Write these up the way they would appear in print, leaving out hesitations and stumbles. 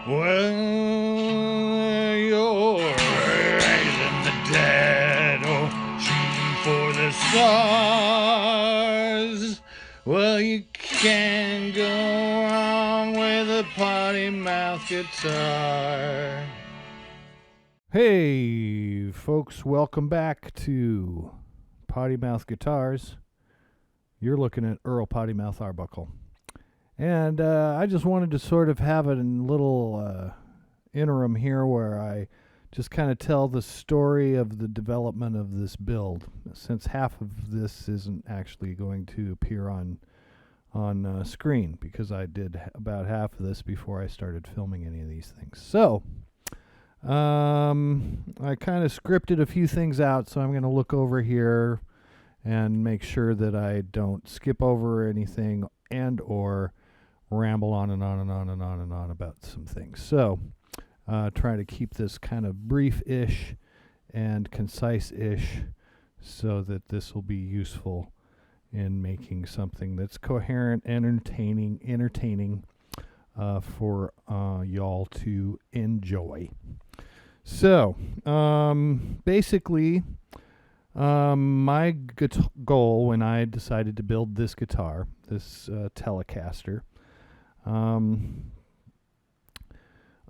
Well, you're raising the dead or shooting for the stars. Well, you can't go wrong with a Pottymouth guitar. Hey, folks, welcome back to Pottymouth Guitars. You're looking at Earl Pottymouth Arbuckle. And I just wanted to sort of have a little interim here where I just kind of tell the story of the development of this build, since half of this isn't actually going to appear on screen, because I did about half of this before I started filming any of these things. So I kind of scripted a few things out, so I'm going to look over here and make sure that I don't skip over anything and or ramble on and on and on and on and on about some things. So try to keep this kind of brief-ish and concise-ish so that this will be useful in making something that's coherent, entertaining for y'all to enjoy. So basically, my goal when I decided to build this guitar, this Telecaster,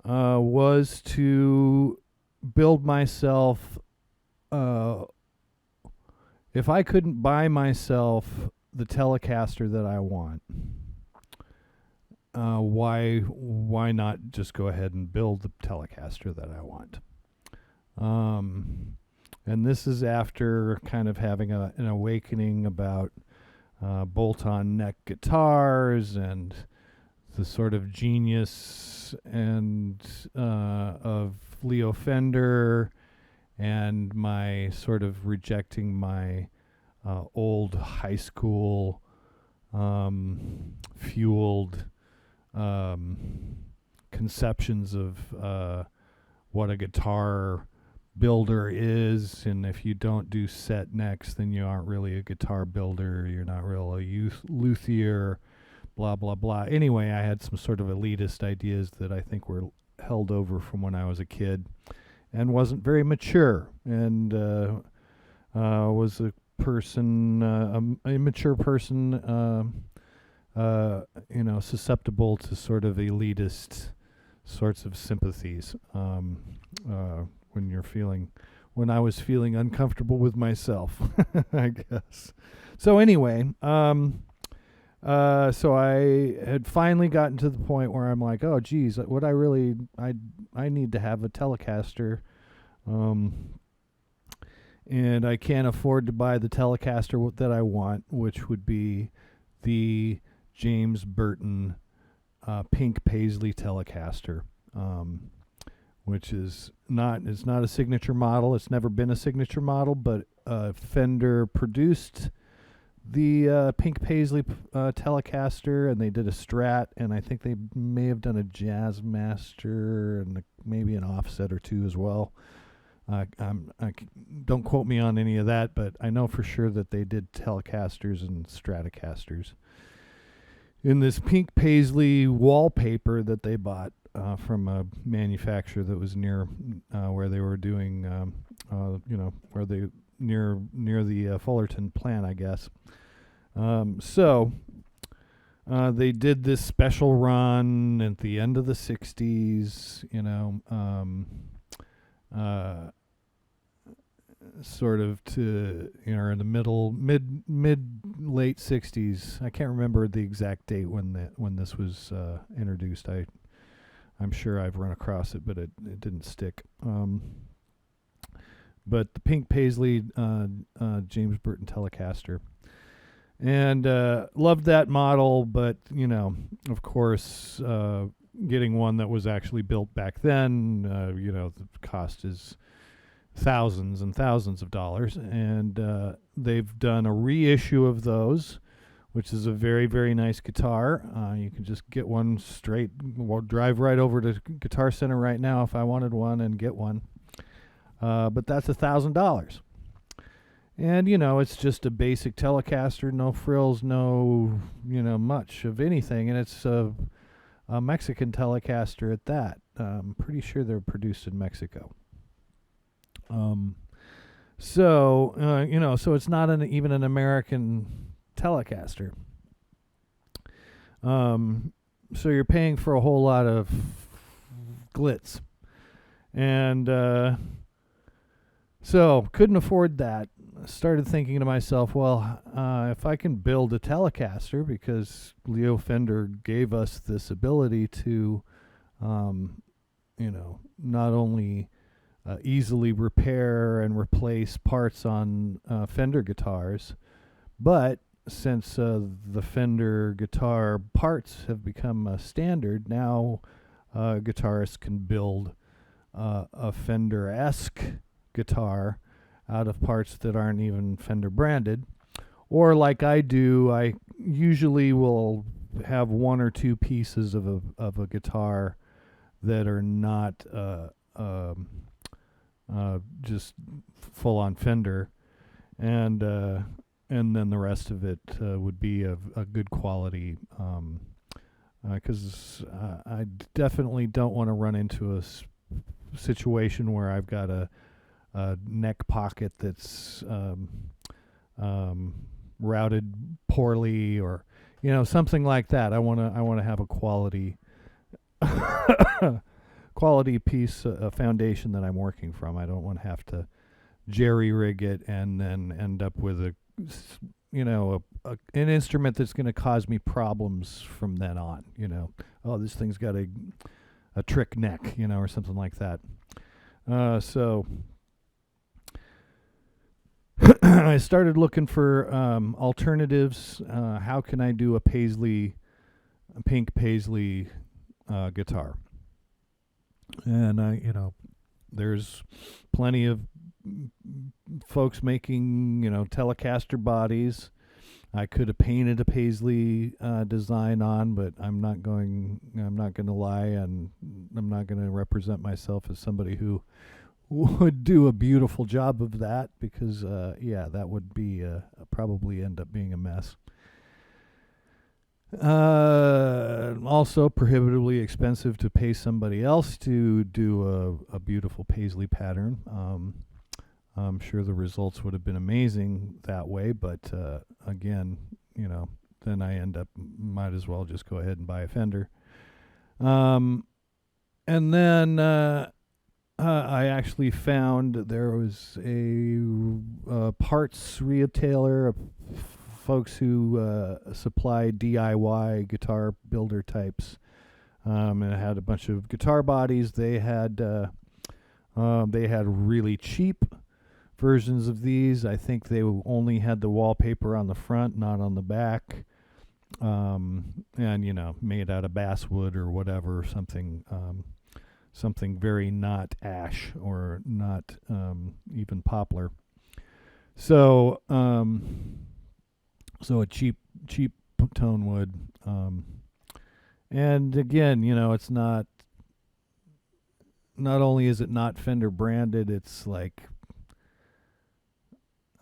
was to build myself, if I couldn't buy myself the Telecaster that I want, why not just go ahead and build the Telecaster that I want? And this is after kind of having an awakening about bolt-on neck guitars and the sort of genius and of Leo Fender, and my sort of rejecting my old high school fueled conceptions of what a guitar builder is, and if you don't do set necks, then you aren't really a guitar builder, you're not really a luthier, blah blah blah. Anyway, I had some sort of elitist ideas that I think were held over from when I was a kid and wasn't very mature, and was a person, a immature person, susceptible to sort of elitist sorts of sympathies when I was feeling uncomfortable with myself, I guess. So anyway, so I had finally gotten to the point where I'm like, oh geez, what I need to have a Telecaster, and I can't afford to buy the Telecaster that I want, which would be the James Burton pink paisley Telecaster, which is not a signature model. It's never been a signature model, but Fender produced the pink paisley Telecaster, and they did a Strat, and I think they may have done a Jazzmaster and maybe an offset or two as well. Don't quote me on any of that, but I know for sure that they did Telecasters and Stratocasters. In this pink paisley wallpaper that they bought from a manufacturer that was near where they were doing, where they near the Fullerton plant, I guess. So they did this special run at the end of the 60s, sort of to, in the mid-late 60s. I can't remember the exact date when this was introduced. I'm sure I've run across it, but it didn't stick. But the pink paisley James Burton Telecaster, and loved that model, but of course, getting one that was actually built back then, the cost is thousands and thousands of dollars, and they've done a reissue of those, which is a very, very nice guitar. You can just get one straight, drive right over to Guitar Center right now if I wanted one and get one. But that's $1,000. And, it's just a basic Telecaster, no frills, no, much of anything. And it's a Mexican Telecaster at that. I'm pretty sure they're produced in Mexico. So it's not even an American Telecaster. So you're paying for a whole lot of glitz. And so couldn't afford that. Started thinking to myself, well, if I can build a Telecaster, because Leo Fender gave us this ability to, not only easily repair and replace parts on Fender guitars, but since the Fender guitar parts have become a standard, now guitarists can build a Fender-esque guitar out of parts that aren't even Fender branded. Or like I do, I usually will have one or two pieces of a guitar that are not just full on Fender, and then the rest of it would be of a good quality, because I definitely don't want to run into a situation where I've got a neck pocket that's routed poorly, or something like that. I want to have a quality quality piece, a foundation that I'm working from. I don't want to have to jerry rig it and then end up with an instrument that's going to cause me problems from then on. Oh, this thing's got a trick neck, or something like that. So I started looking for alternatives. How can I do a pink paisley guitar? And there's plenty of folks making Telecaster bodies. I could have painted a paisley design on, but I'm not going to lie, and I'm not going to represent myself as somebody who would do a beautiful job of that, because that would be probably end up being a mess. Also prohibitively expensive to pay somebody else to do a beautiful paisley pattern. I'm sure the results would have been amazing that way, but again, then I might as well just go ahead and buy a Fender. And then I actually found there was a parts retailer, folks who supply DIY guitar builder types, and it had a bunch of guitar bodies. They had really cheap versions of these. I think they only had the wallpaper on the front, not on the back, and made out of basswood or whatever, something very not ash or not even poplar. So a cheap tone wood, and again, it's not only is it not Fender branded, it's like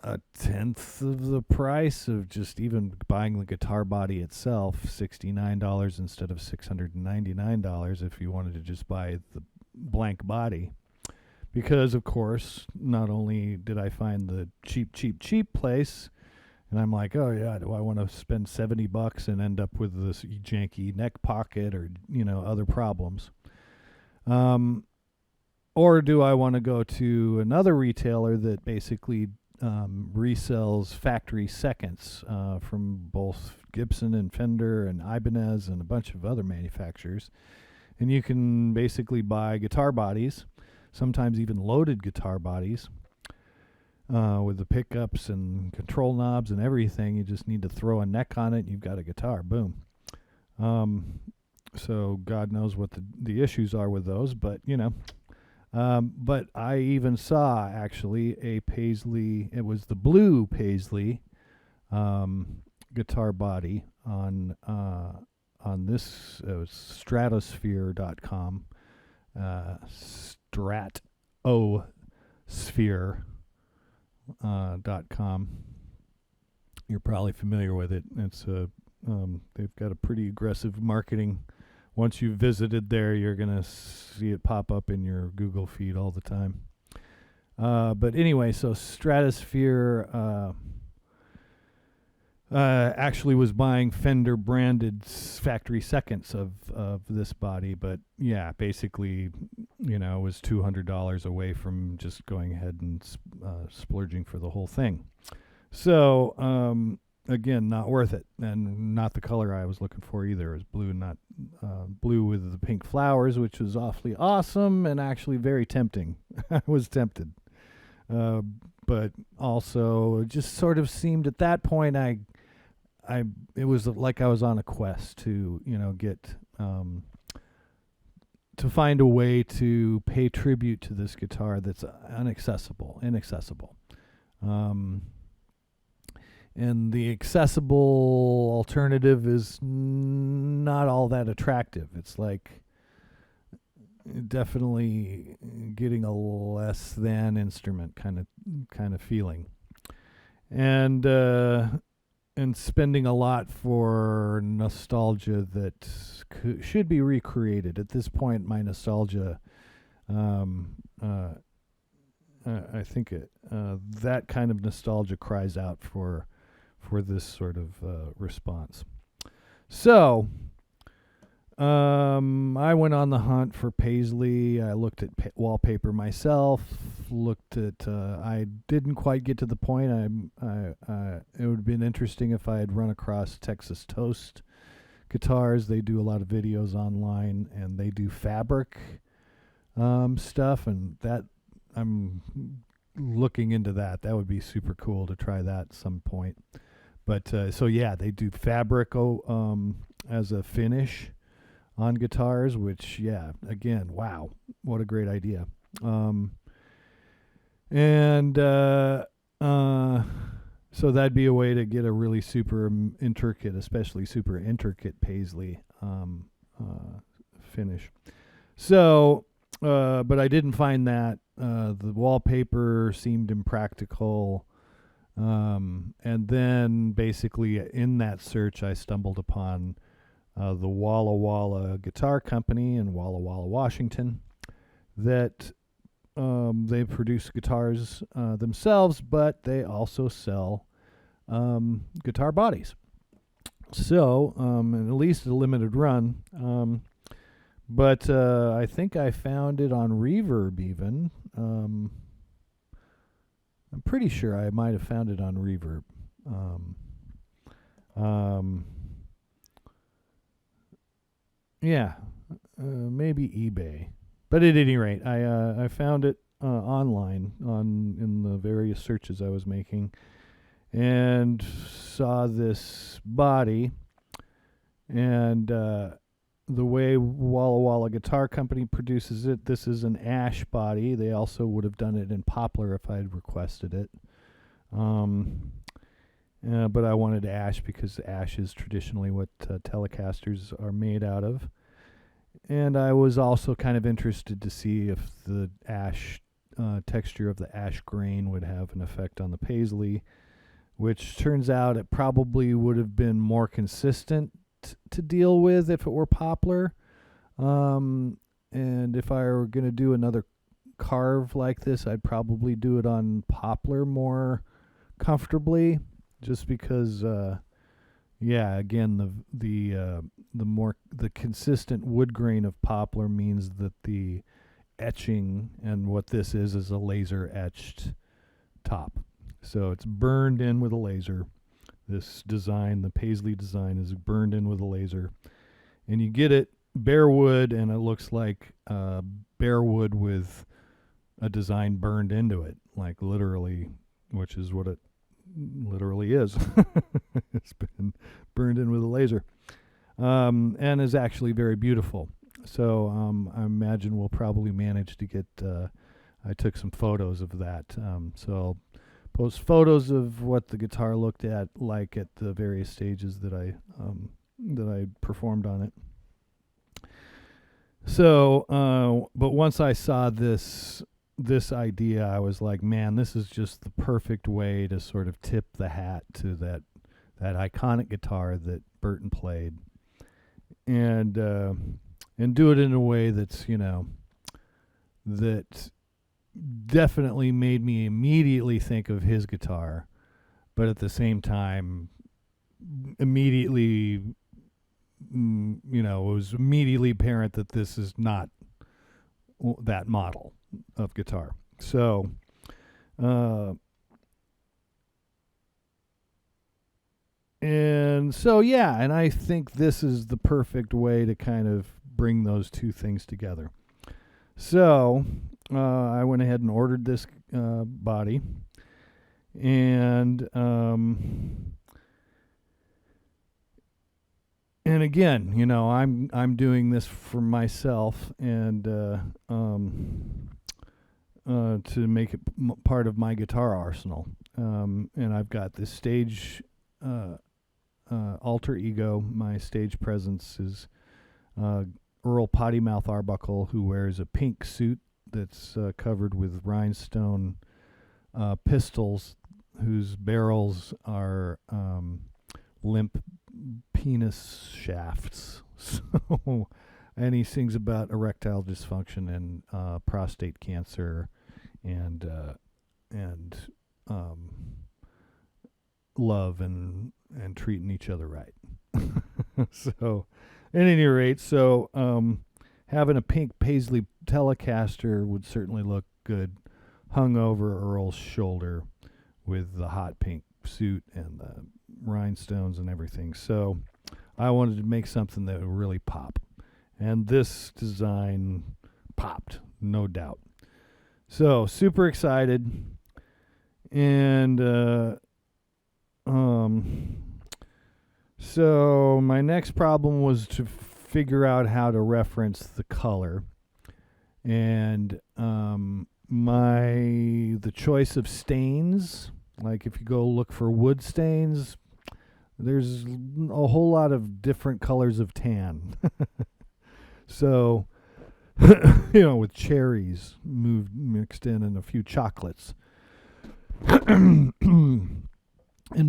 a tenth of the price of just even buying the guitar body itself, $69 instead of $699 if you wanted to just buy the blank body. Because, of course, not only did I find the cheap place, and I'm like, oh yeah, do I want to spend $70 and end up with this janky neck pocket or other problems? Or do I want to go to another retailer that basically resells factory seconds from both Gibson and Fender and Ibanez and a bunch of other manufacturers, and you can basically buy guitar bodies, sometimes even loaded guitar bodies, with the pickups and control knobs and everything. You just need to throw a neck on it and you've got a guitar. Boom. So God knows what the issues are with those, but but I even saw actually a paisley. It was the blue paisley guitar body on this. It was stratosphere.com, stratosphere.com. You're probably familiar with it. It's they've got a pretty aggressive marketing once you've visited there, you're going to see it pop up in your Google feed all the time. But anyway, so Stratosphere actually was buying Fender branded factory seconds of this body, but yeah, basically, it was $200 away from just going ahead and splurging for the whole thing. So again, not worth it, and not the color I was looking for either. It was blue, not blue with the pink flowers, which was awfully awesome and actually very tempting. I was tempted, but also it just sort of seemed at that point it was like I was on a quest to get to find a way to pay tribute to this guitar that's inaccessible. And the accessible alternative is not all that attractive. It's like definitely getting a less than instrument kind of feeling, and spending a lot for nostalgia that should be recreated. At this point, my nostalgia, I think that kind of nostalgia cries out for this sort of response. So I went on the hunt for Paisley. I looked at wallpaper myself. I didn't quite get to the point. It would have been interesting if I had run across Texas Toast guitars. They do a lot of videos online, and they do fabric stuff, and that I'm looking into that. That would be super cool to try that at some point. But so yeah, they do fabric as a finish on guitars, which, yeah, again, wow, what a great idea. So that'd be a way to get a really super intricate, especially super intricate Paisley finish. So, but I didn't find that. The wallpaper seemed impractical. And then basically in that search, I stumbled upon the Walla Walla Guitar Company in Walla Walla, Washington, that they produce guitars themselves, but they also sell guitar bodies. So, at least a limited run. But I think I found it on Reverb even. I'm pretty sure I might have found it on Reverb. Yeah, maybe eBay. But at any rate, I found it online in the various searches I was making, and saw this body, and the way Walla Walla Guitar Company produces it, this is an ash body. They also would have done it in poplar if I had requested it. But I wanted ash because ash is traditionally what Telecasters are made out of. And I was also kind of interested to see if the ash texture of the ash grain would have an effect on the Paisley, which turns out it probably would have been more consistent to deal with if it were poplar. And if I were going to do another carve like this, I'd probably do it on poplar more comfortably, just because again, the consistent wood grain of poplar means that the etching, and what this is a laser etched top. So it's burned in with a laser. This design, the Paisley design, is burned in with a laser. And you get it bare wood, and it looks like bare wood with a design burned into it, like literally, which is what it literally is. It's been burned in with a laser. And is actually very beautiful. So I imagine we'll probably manage to get... I took some photos of that. So I'll post photos of what the guitar looked like at the various stages that I performed on it. So, but once I saw this idea, I was like, man, this is just the perfect way to sort of tip the hat to that iconic guitar that Burton played. And and do it in a way that's, that definitely made me immediately think of his guitar, but at the same time, immediately, it was immediately apparent that this is not that model of guitar. So, and I think this is the perfect way to kind of bring those two things together. So, I went ahead and ordered this body, and again, I'm doing this for myself and to make it part of my guitar arsenal. And I've got this stage alter ego. My stage presence is Earl Pottymouth Arbuckle, who wears a pink suit that's covered with rhinestone pistols, whose barrels are limp penis shafts. So, and he sings about erectile dysfunction and prostate cancer, and love and treating each other right. So, at any rate, having a pink Paisley Telecaster would certainly look good hung over Earl's shoulder with the hot pink suit and the rhinestones and everything. So I wanted to make something that would really pop. And this design popped, no doubt. So super excited. And so my next problem was to figure out how to reference the color. And the choice of stains, like if you go look for wood stains, there's a whole lot of different colors of tan. So, with cherries mixed in and a few chocolates. And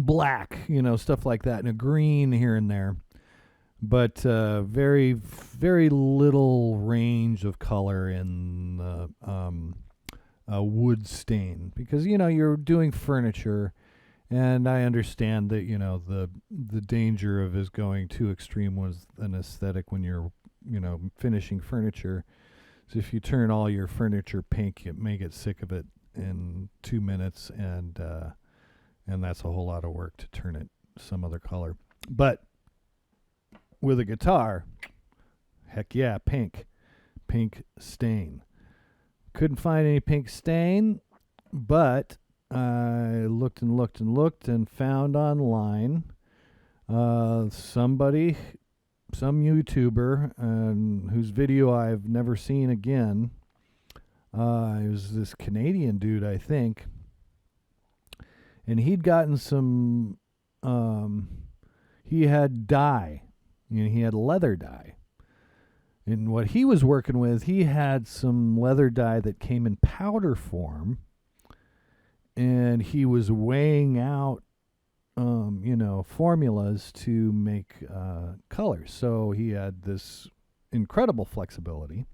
black, stuff like that, and a green here and there. But very, very little range of color in the wood stain, because you're doing furniture, and I understand that the danger of is going too extreme with an aesthetic when you're finishing furniture. So if you turn all your furniture pink, you may get sick of it in 2 minutes, and that's a whole lot of work to turn it some other color. But with a guitar, heck yeah, pink stain. Couldn't find any pink stain, but I looked and looked and looked and found online some YouTuber whose video I've never seen again. It was this Canadian dude, I think, and he'd gotten some. He had dye. He had leather dye. And what he was working with, he had some leather dye that came in powder form, and he was weighing out, formulas to make colors. So he had this incredible flexibility.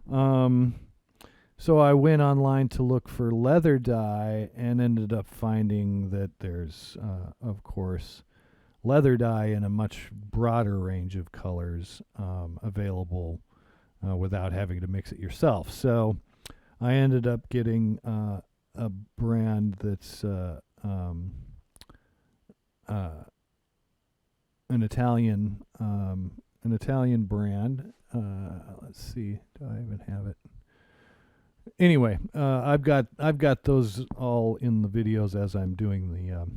So I went online to look for leather dye and ended up finding that there's, of course, leather dye in a much broader range of colors available without having to mix it yourself. So I ended up getting a brand that's an Italian brand. Let's see, do I even have it? Anyway, I've got those all in the videos as I'm doing the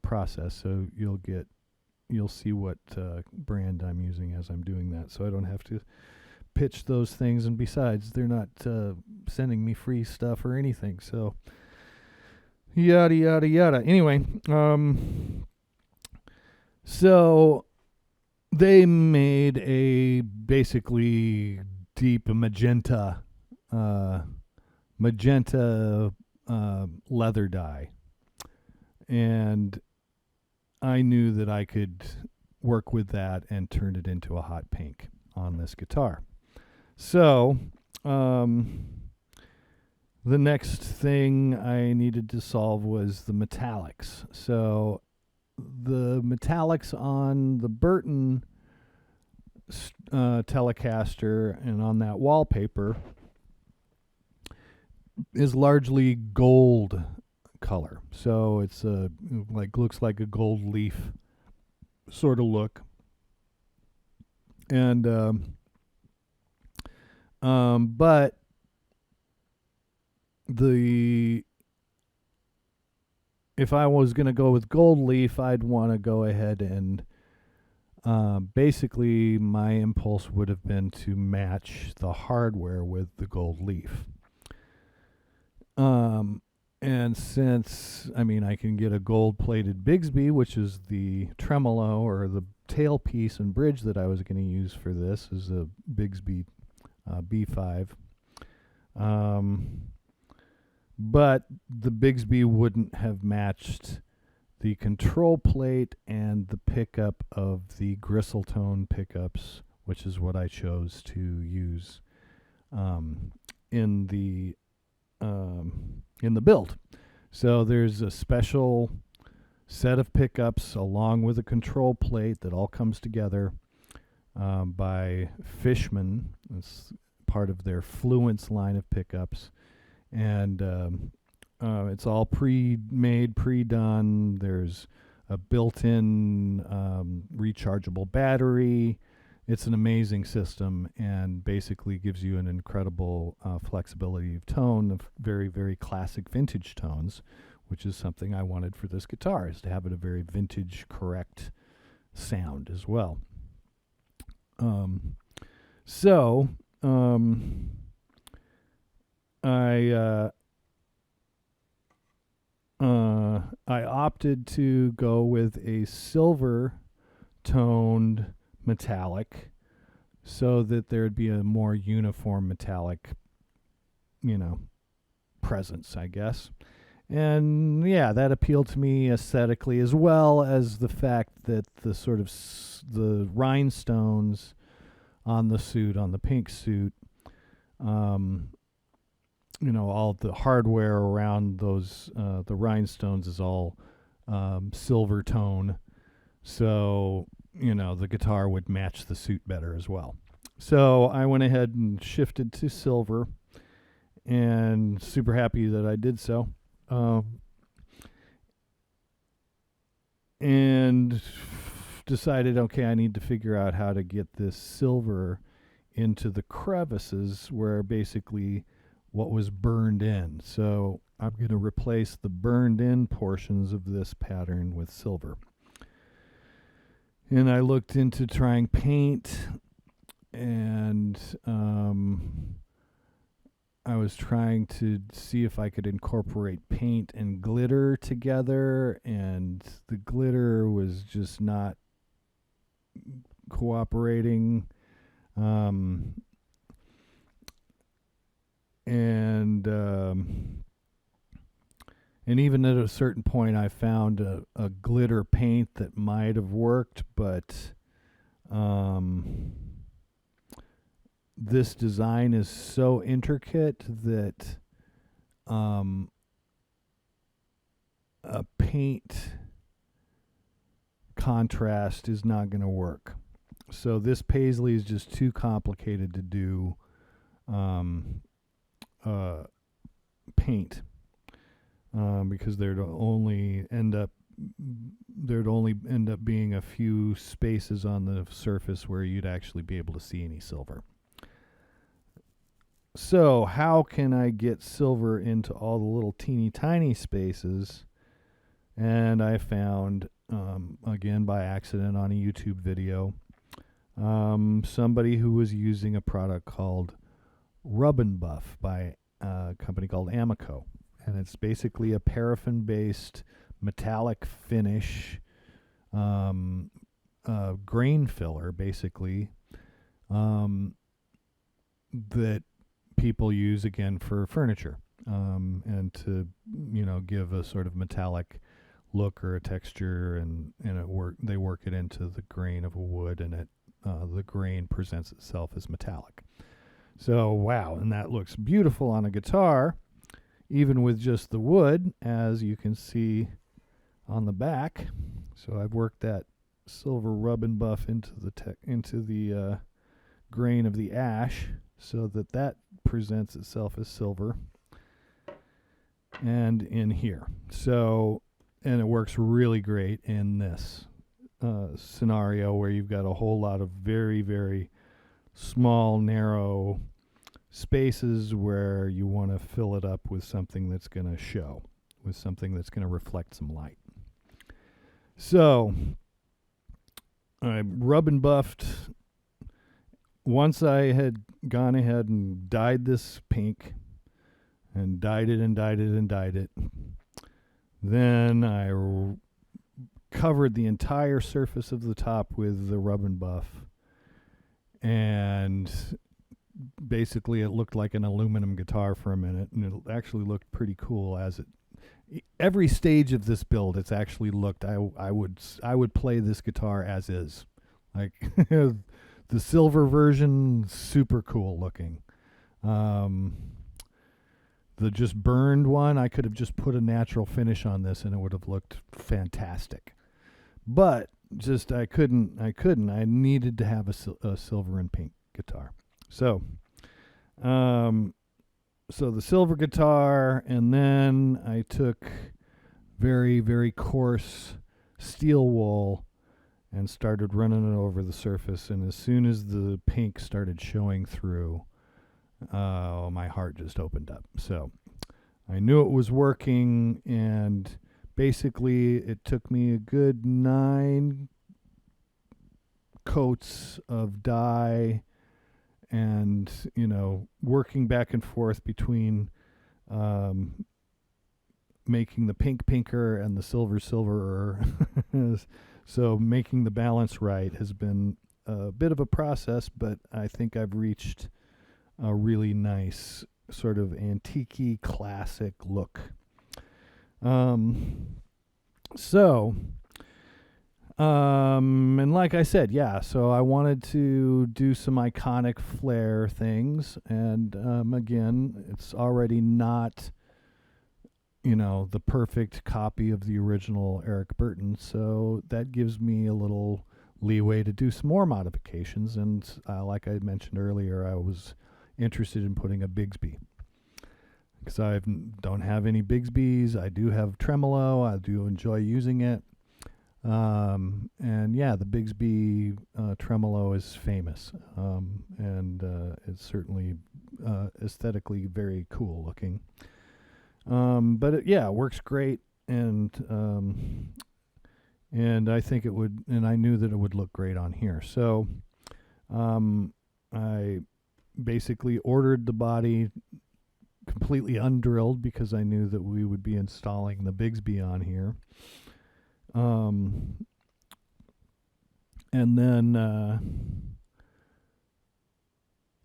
process, so you'll see what brand I'm using as I'm doing that, so I don't have to pitch those things. And besides, they're not sending me free stuff or anything, so yada yada yada. Anyway, so they made a basically deep magenta leather dye, and I knew that I could work with that and turn it into a hot pink. on this guitar. So, the next thing I needed to solve was the metallics. So, the metallics on the Burton Telecaster and on that wallpaper is largely gold color. So it's looks like a gold leaf sort of look. And but if I was going to go with gold leaf, I'd want to go ahead and basically my impulse would have been to match the hardware with the gold leaf. And since, I can get a gold-plated Bigsby, which is the tremolo or the tailpiece and bridge that I was going to use for this, is a Bigsby B5. But the Bigsby wouldn't have matched the control plate and the pickup of the Gristletone pickups, which is what I chose to use in the build. So there's a special set of pickups along with a control plate that all comes together by Fishman. It's part of their Fluence line of pickups. And it's all pre-made, pre-done. There's a built-in rechargeable battery. It's an amazing system and basically gives you an incredible flexibility of tone, of very, very classic vintage tones, which is something I wanted for this guitar, is to have it a very vintage, correct sound as well. I opted to go with a silver toned metallic so that there'd be a more uniform metallic, presence, I guess. And yeah, that appealed to me aesthetically, as well as the fact that the sort of the rhinestones on the suit, on the pink suit, all the hardware around those, the rhinestones is all silver tone. So, the guitar would match the suit better as well. So I went ahead and shifted to silver, and super happy that I did so. And decided, okay, I need to figure out how to get this silver into the crevices where basically what was burned in. So I'm going to replace the burned in portions of this pattern with silver. And I looked into trying paint, and I was trying to see if I could incorporate paint and glitter together, and the glitter was just not cooperating. And even at a certain point, I found a glitter paint that might have worked, but this design is so intricate that a paint contrast is not going to work. So this paisley is just too complicated to do paint, because there'd only end up being a few spaces on the surface where you'd actually be able to see any silver. So how can I get silver into all the little teeny tiny spaces? And I found, again by accident on a YouTube video, somebody who was using a product called Rub and Buff by a company called Amico. And it's basically a paraffin-based metallic finish grain filler, basically, that people use, again, for furniture, and to, give a sort of metallic look or a texture, and they work it into the grain of a wood, and it the grain presents itself as metallic. So, wow, and that looks beautiful on a guitar, even with just the wood, as you can see on the back. So I've worked that silver rub and buff into the grain of the ash, so that presents itself as silver, and in here. So, and it works really great in this scenario where you've got a whole lot of very, very small, narrow spaces where you want to fill it up with something that's going to show, with something that's going to reflect some light. So I rub and buffed. Once I had gone ahead and dyed this pink, and dyed it and dyed it and dyed it, then I covered the entire surface of the top with the rub and buff, and basically it looked like an aluminum guitar for a minute, and it actually looked pretty cool as it. Every stage of this build, it's actually looked. I would play this guitar as is, like the silver version, super cool looking. The just burned one, I could have just put a natural finish on this, and it would have looked fantastic. But just I couldn't. I needed to have a silver and pink guitar. So, so the silver guitar, and then I took very, very coarse steel wool and started running it over the surface. And as soon as the pink started showing through, my heart just opened up. So I knew it was working, and basically it took me a good 9 coats of dye, and working back and forth between making the pink pinker and the silver silverer. So making the balance right has been a bit of a process, but I think I've reached a really nice sort of antique-y classic look. And like I said, so I wanted to do some iconic flair things, and again, it's already not, the perfect copy of the original Eric Burton, so that gives me a little leeway to do some more modifications, and like I mentioned earlier, I was interested in putting a Bigsby, because I don't have any Bigsbys. I do have tremolo. I do enjoy using it. And the Bigsby tremolo is famous, and it's certainly aesthetically very cool looking. But it works great, and I think it would, and I knew that it would look great on here. So I basically ordered the body completely undrilled, because I knew that we would be installing the Bigsby on here. And then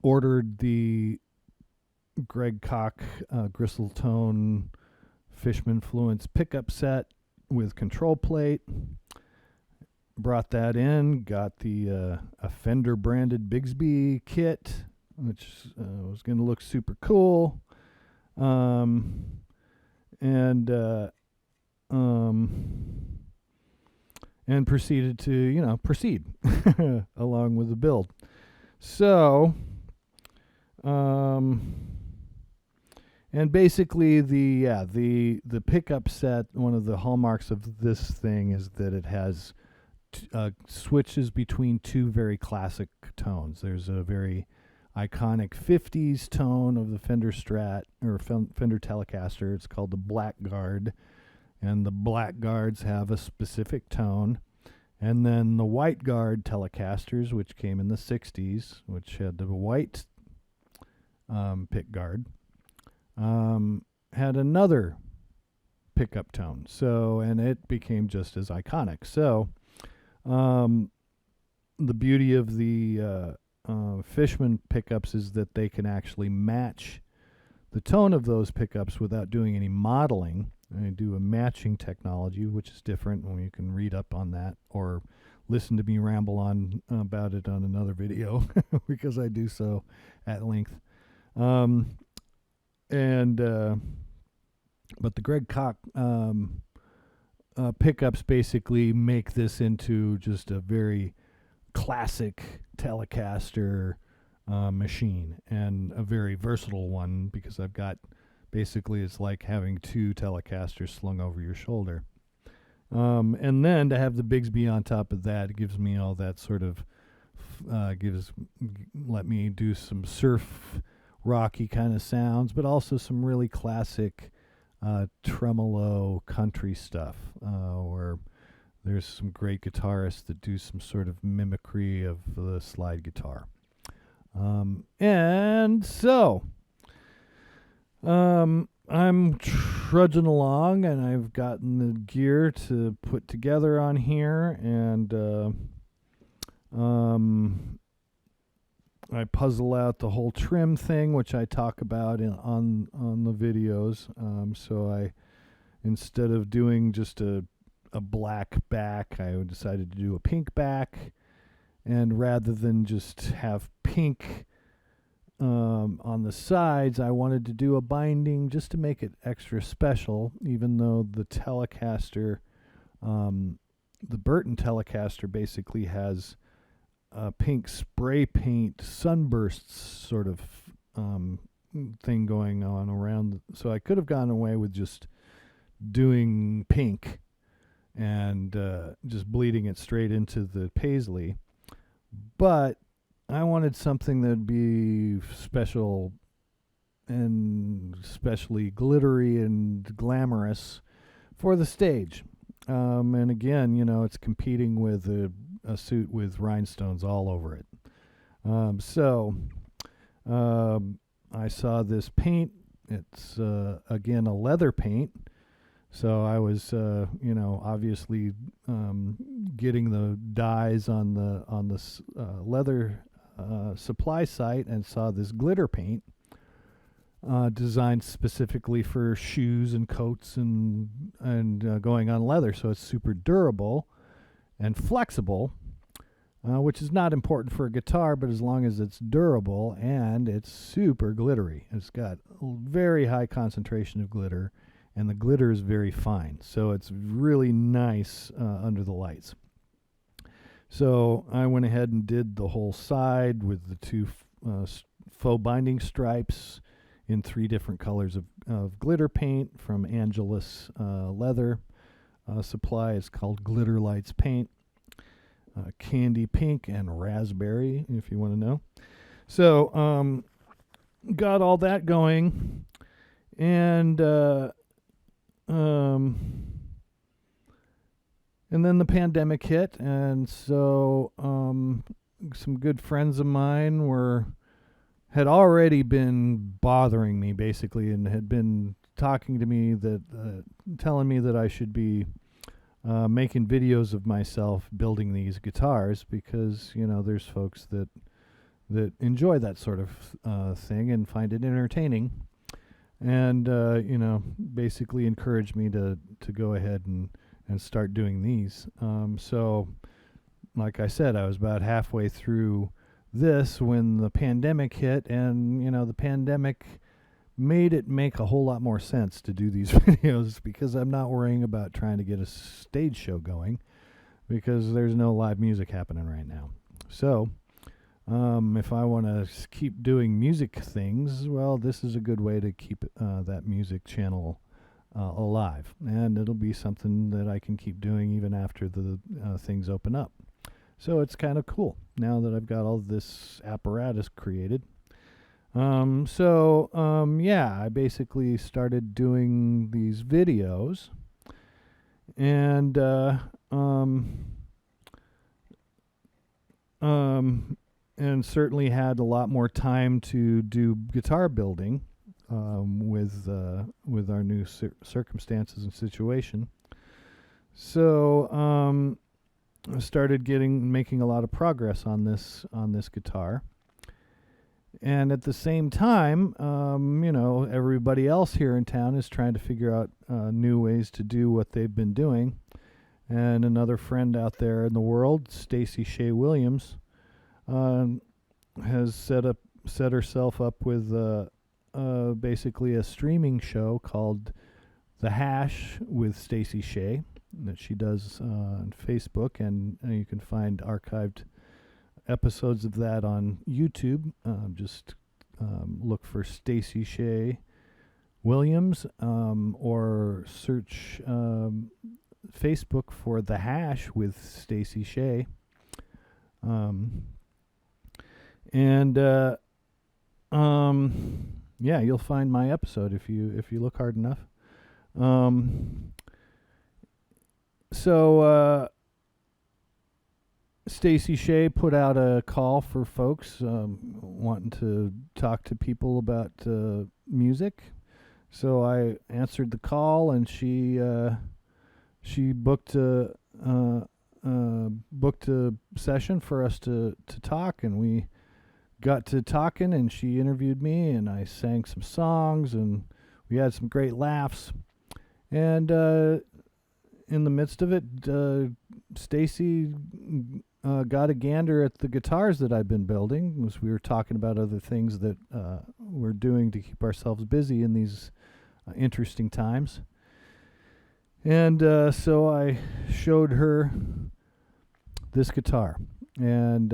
ordered the Greg Koch Gristle-tone Fishman Fluence pickup set with control plate. Brought that in, got the a Fender branded Bigsby kit, which was going to look super cool. And proceeded to, proceed along with the build. So, and basically the pickup set, one of the hallmarks of this thing is that it has switches between 2 very classic tones. There's a very iconic 50s tone of the Fender Strat, or Fender Telecaster. It's called the Blackguard. And the Blackguards have a specific tone. And then the White Guard Telecasters, which came in the 60s, which had the white pick guard, had another pickup tone. So, and it became just as iconic. So, the beauty of the Fishman pickups is that they can actually match the tone of those pickups without doing any modeling. I do a matching technology, which is different, and you can read up on that or listen to me ramble on about it on another video because I do so at length. And but the Greg Koch pickups basically make this into just a very classic Telecaster machine, and a very versatile one, because I've got basically, it's like having two Telecasters slung over your shoulder. And then to have the Bigsby on top of that, it gives me all that sort of let me do some surf rocky kind of sounds, but also some really classic tremolo country stuff, where there's some great guitarists that do some sort of mimicry of the slide guitar. And so I'm trudging along, and I've gotten the gear to put together on here, and I puzzle out the whole trim thing, which I talk about on the videos. So I, instead of doing just a black back, I decided to do a pink back, and rather than just have pink on the sides, I wanted to do a binding just to make it extra special, even though the Telecaster, the Burton Telecaster, basically has a pink spray paint sunbursts sort of thing going on around. So I could have gone away with just doing pink and just bleeding it straight into the paisley. But I wanted something that'd be special and especially glittery and glamorous for the stage. And again, you know, it's competing with a suit with rhinestones all over it. So I saw this paint. It's, again, a leather paint. So I was, obviously getting the dyes on the leather supply site, and saw this glitter paint designed specifically for shoes and coats and going on leather. So it's super durable and flexible, which is not important for a guitar, but as long as it's durable, and it's super glittery. It's got a very high concentration of glitter, and the glitter is very fine. So it's really nice under the lights. So I went ahead and did the whole side with the two faux binding stripes in 3 different colors of glitter paint from Angelus Leather Supply. It's called Glitter Lights Paint. Candy pink and raspberry, if you want to know. So got all that going, and then the pandemic hit, and so some good friends of mine had already been bothering me, basically, and had been talking to me, telling me that I should be making videos of myself building these guitars, because, you know, there's folks that enjoy that sort of thing and find it entertaining, and basically encouraged me to go ahead and start doing these. So like I said, I was about halfway through this when the pandemic hit, and the pandemic made it make a whole lot more sense to do these videos, because I'm not worrying about trying to get a stage show going, because there's no live music happening right now. So if I want to keep doing music things, well, this is a good way to keep that music channel alive, and it'll be something that I can keep doing even after the things open up. So it's kind of cool now that I've got all this apparatus created. I basically started doing these videos, and certainly had a lot more time to do guitar building with our new circumstances and situation. So I started making a lot of progress on this guitar. And at the same time, everybody else here in town is trying to figure out new ways to do what they've been doing. and another friend out there in the world, Stacy Shea Williams, has set herself up with basically a streaming show called The Hash with Stacy Shea that she does on Facebook, and you can find archived episodes of that on YouTube. Just look for Stacy Shea Williams, or search Facebook for The Hash with Stacy Shea. And yeah, you'll find my episode if you look hard enough. So Stacy Shea put out a call for folks wanting to talk to people about music. So I answered the call, and she booked a session for us to talk, and we got to talking, and she interviewed me, and I sang some songs, and we had some great laughs. And in the midst of it, Stacy got a gander at the guitars that I've been building, as we were talking about other things that we're doing to keep ourselves busy in these interesting times. And so I showed her this guitar, and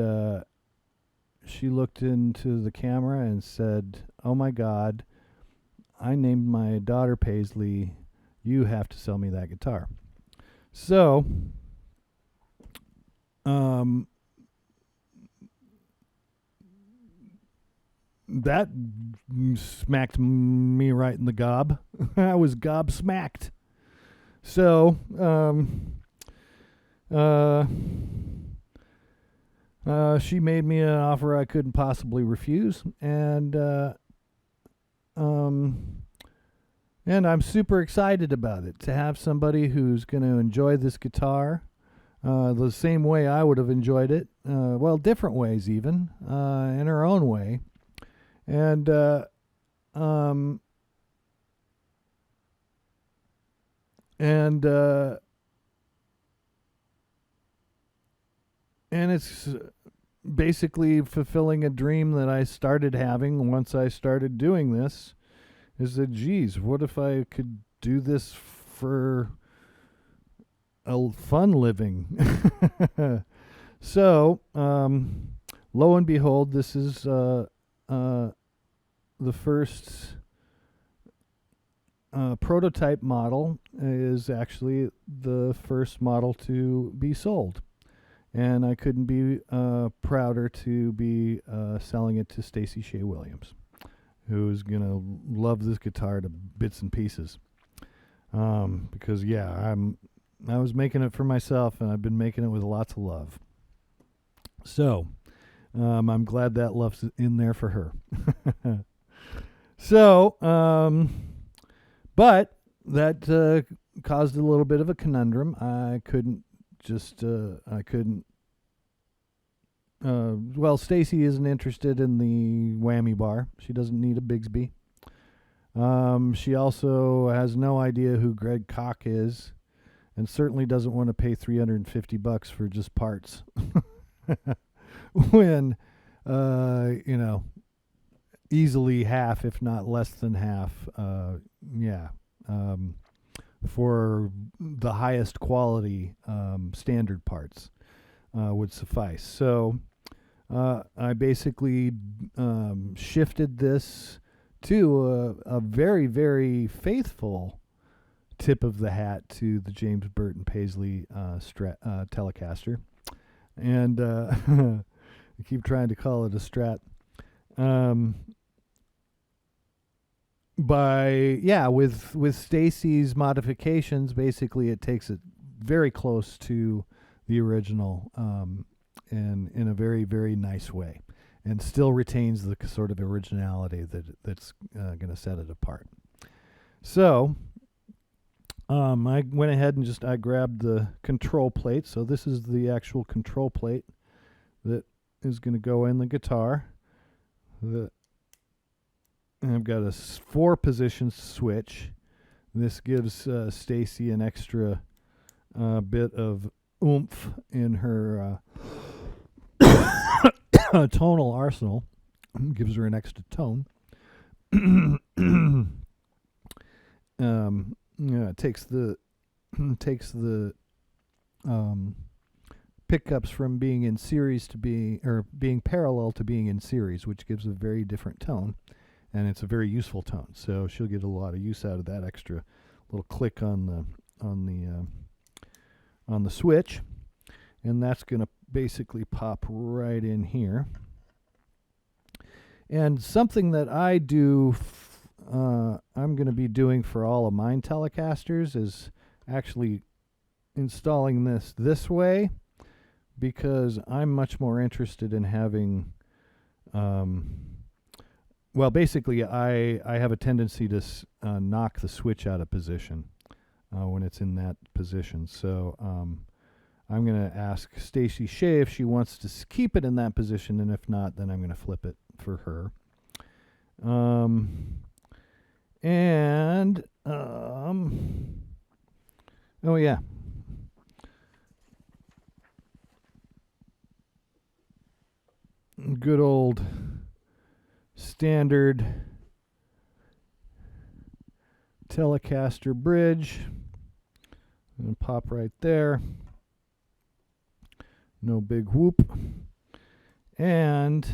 she looked into the camera and said, "Oh my God, I named my daughter Paisley. You have to sell me that guitar." So that smacked me right in the gob. I was gobsmacked. So she made me an offer I couldn't possibly refuse, and I'm super excited about it, to have somebody who's going to enjoy this guitar the same way I would have enjoyed it, well, different ways even, in her own way. And it's basically fulfilling a dream that I started having once I started doing this, is that, geez, what if I could do this for a fun living? So, lo and behold, this is the first prototype model, is actually the first model to be sold. And I couldn't be prouder to be selling it to Stacy Shea Williams, who's going to love this guitar to bits and pieces. Because, yeah, I was making it for myself, and I've been making it with lots of love. So, I'm glad that love's in there for her. So, but that caused a little bit of a conundrum. Well, Stacy isn't interested in the whammy bar. She doesn't need a Bigsby. She also has no idea who Greg Koch is, and certainly doesn't want to pay $350 for just parts. When, easily half, if not less than half, for the highest quality standard parts would suffice. So I basically shifted this to a very, very faithful tip of the hat to the James Burton Paisley Telecaster. And I keep trying to call it a Strat. With Stacy's modifications, basically it takes it very close to the original, and in a very, very nice way, and still retains the sort of originality that's going to set it apart. So I went ahead and I grabbed the control plate. So this is the actual control plate that is going to go in the guitar. And I've got a 4-position switch. This gives Stacy an extra bit of oomph in her tonal arsenal. Gives her an extra tone. Yeah, takes the pickups from being in series to being parallel to being in series, which gives a very different tone, and it's a very useful tone. So she'll get a lot of use out of that extra little click on the switch, and that's going to basically pop right in here. And something that I do, I'm going to be doing for all of mine Telecasters is actually installing this way, because I'm much more interested in having, basically I have a tendency to knock the switch out of position when it's in that position. So I'm going to ask Stacy Shea if she wants to keep it in that position, and if not, then I'm going to flip it for her. Oh yeah. Good old standard Telecaster bridge. And pop right there. No big whoop. And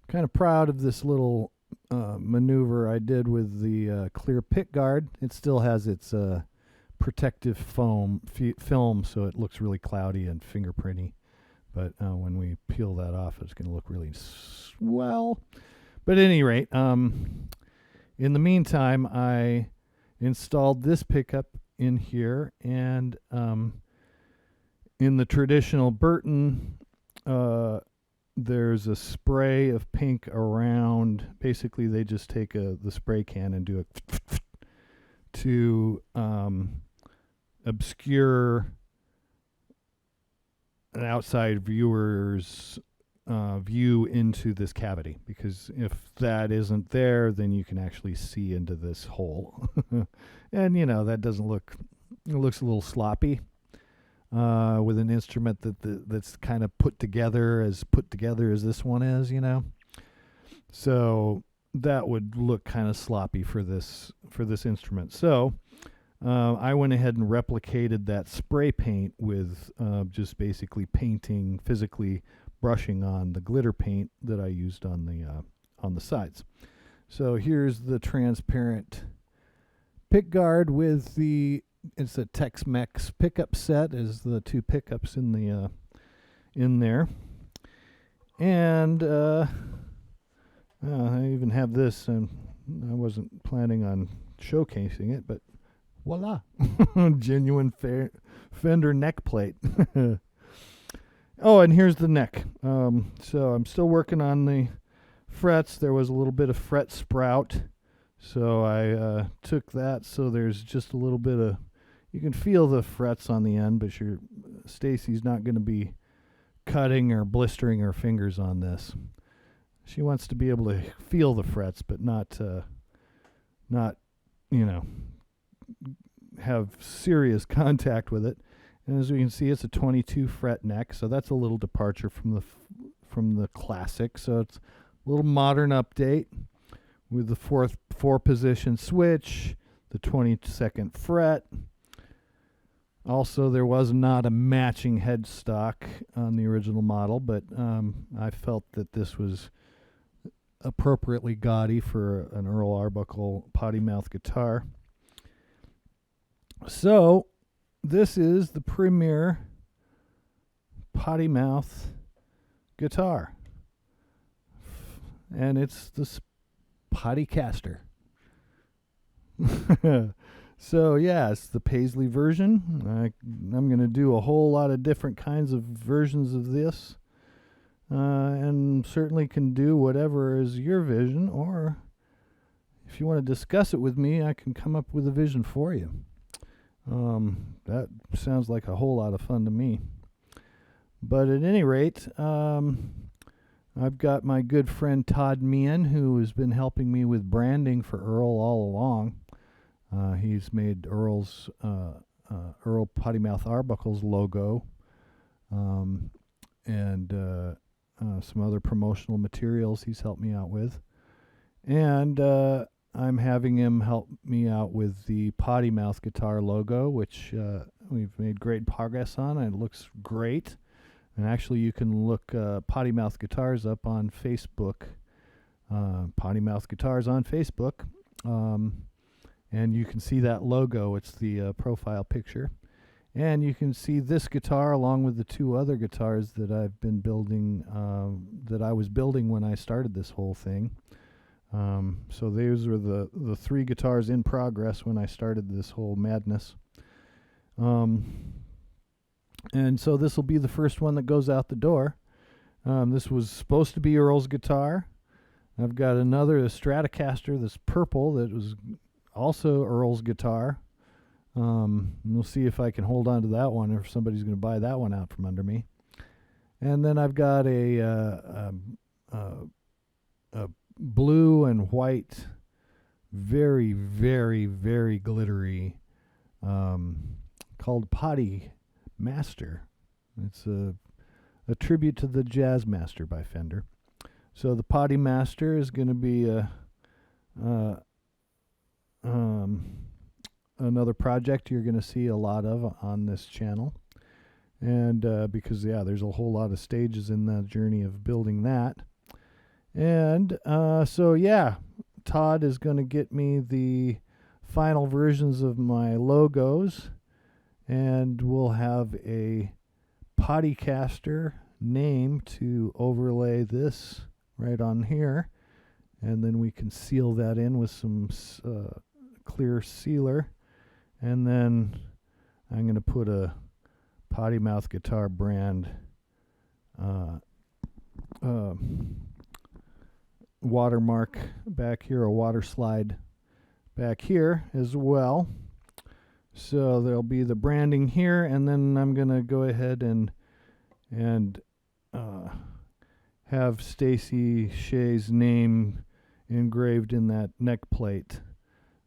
kind of proud of this little maneuver I did with the clear pick guard. It still has its protective film, so it looks really cloudy and fingerprinty. But when we peel that off, it's going to look really swell. But at any rate, in the meantime, I installed this pickup in here, and in the traditional Burton, there's a spray of pink around. Basically, they just take the spray can and do it to obscure an outside viewer's view into this cavity, because if that isn't there, then you can actually see into this hole. And that doesn't look, it looks a little sloppy with an instrument that's kind of put together as this one is, so that would look kind of sloppy for this instrument. So I went ahead and replicated that spray paint with just basically physically brushing on the glitter paint that I used on the sides. So here's the transparent pick guard with it's a Tex-Mex pickup set, is the two pickups in there, and I even have this, and I wasn't planning on showcasing it, but voila, genuine Fender neck plate. Oh, and here's the neck. So I'm still working on the frets. There was a little bit of fret sprout, so I took that. So there's just a little bit of, you can feel the frets on the end, but Stacy's not going to be cutting or blistering her fingers on this. She wants to be able to feel the frets, but not have serious contact with it. And as we can see, it's a 22 fret neck, so that's a little departure from the classic. So it's a little modern update with the four position switch, the 22nd fret. Also, there was not a matching headstock on the original model, but I felt that this was appropriately gaudy for an Earl Arbuckle Pottymouth guitar. So this is the premier Pottymouth guitar, and it's the Pottycaster. So yeah, it's the Paisley version. I'm going to do a whole lot of different kinds of versions of this, and certainly can do whatever is your vision, or if you want to discuss it with me, I can come up with a vision for you. That sounds like a whole lot of fun to me. But at any rate, I've got my good friend Todd Meehan, who has been helping me with branding for Earl all along. He's made Earl's Earl Pottymouth Arbuckle's logo, and some other promotional materials he's helped me out with. And I'm having him help me out with the Pottymouth guitar logo, which we've made great progress on, and it looks great. And actually, you can look Pottymouth Guitars up on Facebook, Pottymouth Guitars on Facebook, and you can see that logo. It's the profile picture. And you can see this guitar along with the two other guitars that I've been building, that I was building when I started this whole thing. So those were the three guitars in progress when I started this whole madness. And so this will be the first one that goes out the door. This was supposed to be Earl's guitar. I've got another, a Stratocaster, this purple, that was also Earl's guitar. We'll see if I can hold on to that one, or if somebody's going to buy that one out from under me. And then I've got a blue and white, very, very, very glittery, called Potty Master. It's a tribute to the Jazz Master by Fender. So the Potty Master is going to be another project you're going to see a lot of on this channel. And because, yeah, there's a whole lot of stages in the journey of building that. And so, yeah, Todd is going to get me the final versions of my logos, and we'll have a Pottycaster name to overlay this right on here, and then we can seal that in with some clear sealer, and then I'm going to put a Pottymouth guitar brand watermark back here, a water slide back here as well. So there'll be the branding here, and then I'm going to go ahead and have Stacy Shea's name engraved in that neck plate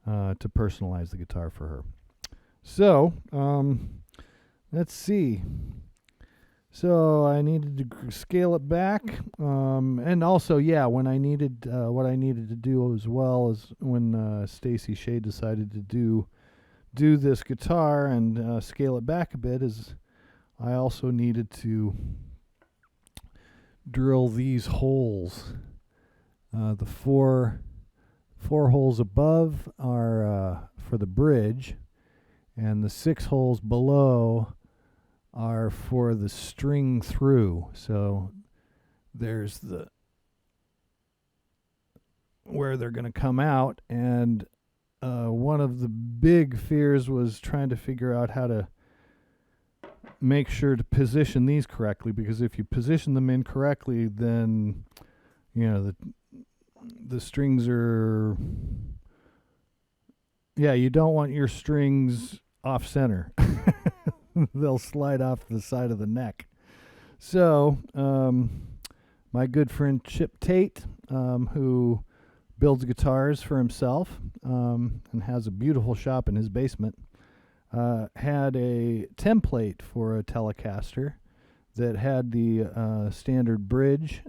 to personalize the guitar for her. So, let's see. So I needed to scale it back, and also, yeah, when I needed what I needed to do as well is when Stacy Shea decided to do this guitar and scale it back a bit, is I also needed to drill these holes. The four holes above are for the bridge, and the 6 holes below are for the string through. So there's the where they're going to come out, and one of the big fears was trying to figure out how to make sure to position these correctly, because if you position them incorrectly, then the strings are, you don't want your strings off center. They'll slide off the side of the neck. So my good friend Chip Tate, who builds guitars for himself and has a beautiful shop in his basement, had a template for a Telecaster that had the standard bridge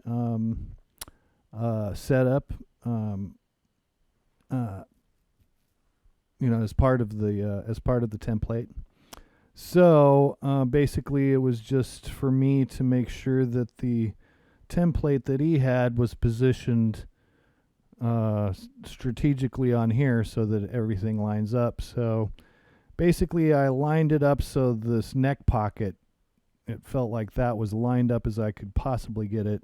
set up, as part of the template. So basically, it was just for me to make sure that the template that he had was positioned strategically on here so that everything lines up. So basically, I lined it up so this neck pocket, it felt like that was lined up as I could possibly get it.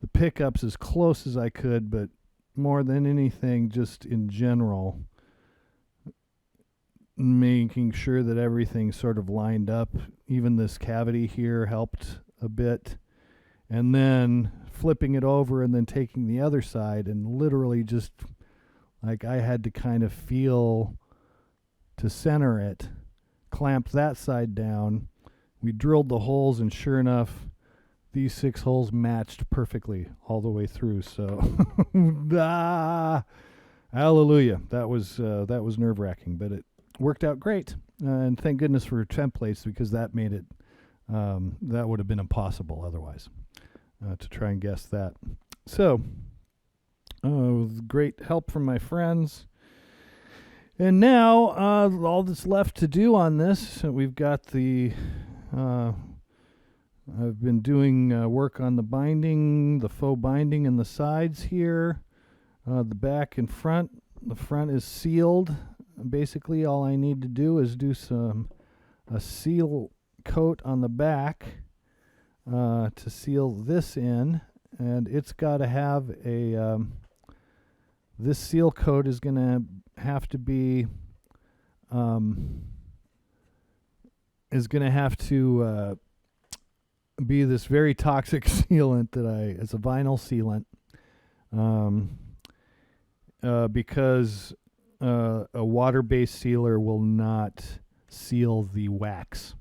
The pickups as close as I could, but more than anything, just in general, making sure that everything sort of lined up. Even this cavity here helped a bit. And then flipping it over and then taking the other side, and literally just like I had to kind of feel to center it, clamped that side down. We drilled the holes, and sure enough, these 6 holes matched perfectly all the way through. So Hallelujah. That was nerve-wracking, but it worked out great. And thank goodness for templates, because that made it that would have been impossible otherwise to try and guess that. So, with great help from my friends. And now, all that's left to do on this, we've got the, I've been doing work on the binding, the faux binding in the sides here, the back and front. The front is sealed. Basically, all I need to do is do a seal coat on the back to seal this in, and it's got to have a, this seal coat is going to have to be be this very toxic sealant that it's a vinyl sealant, because a water-based sealer will not seal the wax.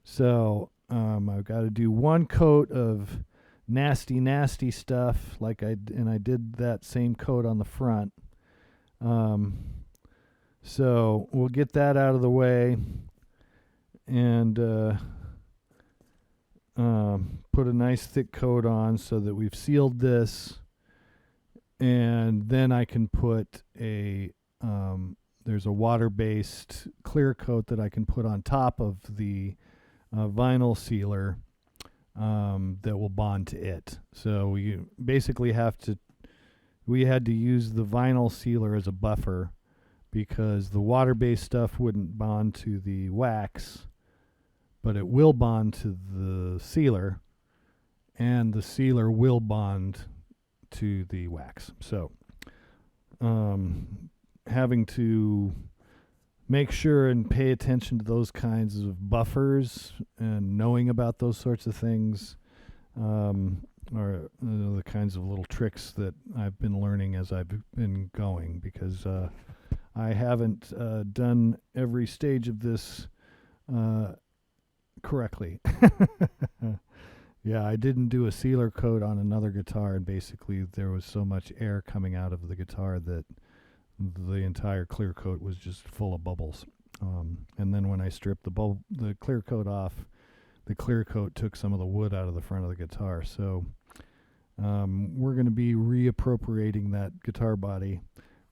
So I've got to do one coat of nasty stuff, and I did that same coat on the front. So we'll get that out of the way and put a nice thick coat on so that we've sealed this, and then I can put there's a water-based clear coat that I can put on top of the vinyl sealer that will bond to it. So you basically we had to use the vinyl sealer as a buffer, because the water-based stuff wouldn't bond to the wax, but it will bond to the sealer, and the sealer will bond to the wax. So having to make sure and pay attention to those kinds of buffers and knowing about those sorts of things are the kinds of little tricks that I've been learning as I've been going, because I haven't done every stage of this correctly. Yeah, I didn't do a sealer coat on another guitar, and basically there was so much air coming out of the guitar that the entire clear coat was just full of bubbles. And then when I stripped the clear coat off, the clear coat took some of the wood out of the front of the guitar. So we're going to be reappropriating that guitar body.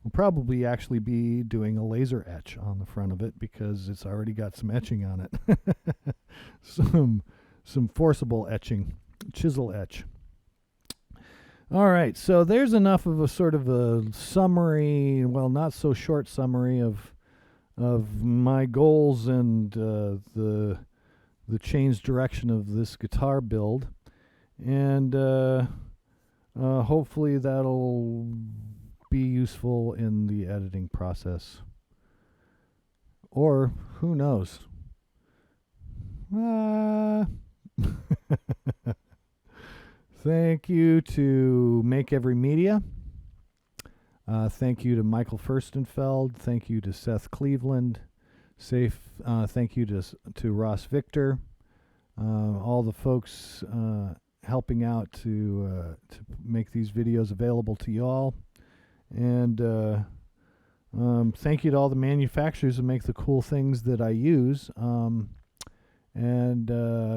We'll probably actually be doing a laser etch on the front of it, because it's already got some etching on it. some forcible etching, chisel etch. All right, so there's enough of a sort of a summary, well, not so short summary of my goals and the changed direction of this guitar build, and hopefully that'll be useful in the editing process, or who knows. Thank you to Make Every Media. Thank you to Michael Furstenfeld. Thank you to Seth Cleveland. Thank you to Ross Victor. All the folks helping out to make these videos available to you all. And thank you to all the manufacturers who make the cool things that I use. And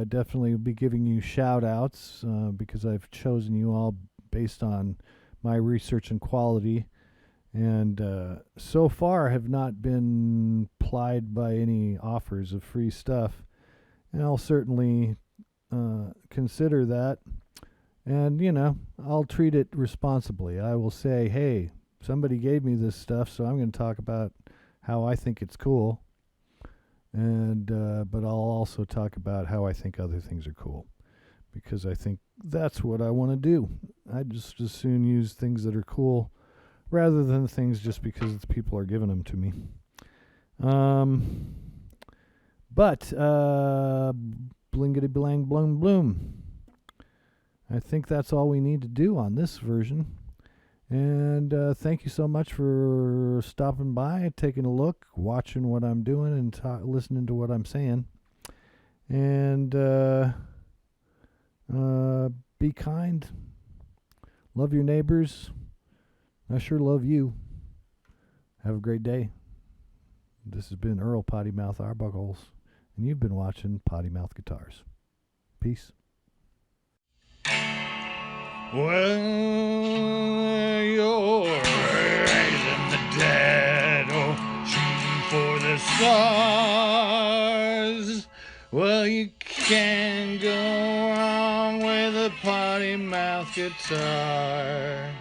definitely will be giving you shout outs because I've chosen you all based on my research and quality, and so far have not been plied by any offers of free stuff, and I'll certainly consider that, and I'll treat it responsibly. I will say, hey, somebody gave me this stuff, so I'm going to talk about how I think it's cool. And but I'll also talk about how I think other things are cool, because I think that's what I want to do. I just as soon use things that are cool rather than things just because the people are giving them to me. But blingity blang blum bloom. I think that's all we need to do on this version. And thank you so much for stopping by, taking a look, watching what I'm doing, and listening to what I'm saying. And be kind. Love your neighbors. I sure love you. Have a great day. This has been Earl Pottymouth Arbuckles, and you've been watching Pottymouth Guitars. Peace. Well, you're raising the dead, oh, shooting for the stars. Well, you can't go wrong with a Pottymouth guitar.